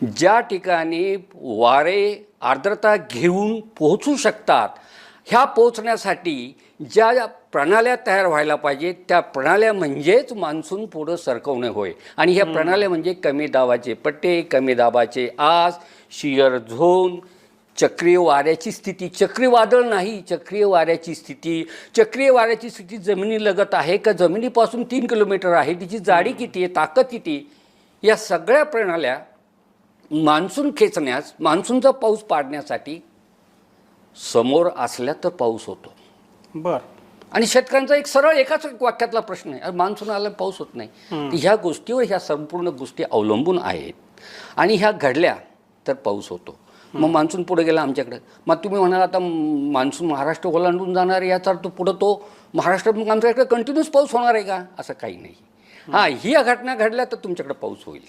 ज्या ठिकाणी वारे आर्द्रता घेऊन पोहोचू शकतात, ह्या पोहोचण्यासाठी ज्या प्रणाल्या तयार व्हायला पाहिजेत त्या प्रणाल्या म्हणजेच मान्सून पुढं सरकवणे होय. आणि ह्या प्रणाल्या म्हणजे कमी दाबाचे पट्टे, कमी दाबाचे आस, शियर झोन, चक्रीय वाऱ्याची स्थिती, चक्रीवादळ नाही, चक्रीय वाऱ्याची स्थिती. चक्रीय वाऱ्याची स्थिती जमिनीलगत आहे का जमिनीपासून 3 किलोमीटर आहे, तिची जाडी किती आहे, ताकद किती, या सगळ्या प्रणाल्या मान्सून खेचण्यास, मान्सूनचा पाऊस पाडण्यासाठी समोर असल्या तर पाऊस होतो. बरं. आणि शेतकऱ्यांचा एक सरळ एकाच वाक्यातला प्रश्न आहे, मान्सून आला पाऊस होत नाही. तर ह्या गोष्टीवर ह्या संपूर्ण गोष्टी अवलंबून आहेत. आणि ह्या घडल्या तर पाऊस होतो. मग मान्सून पुढे गेला आमच्याकडे. मग तुम्ही म्हणाल आता मान्सून महाराष्ट्र ओलांडून जाणार आहे, याचा अर्थ पुढं तो महाराष्ट्रात मग आमच्याकडे कंटिन्यूस पाऊस होणार आहे का? असं काही नाही. हां, ही घटना घडल्या तर तुमच्याकडे पाऊस होईल.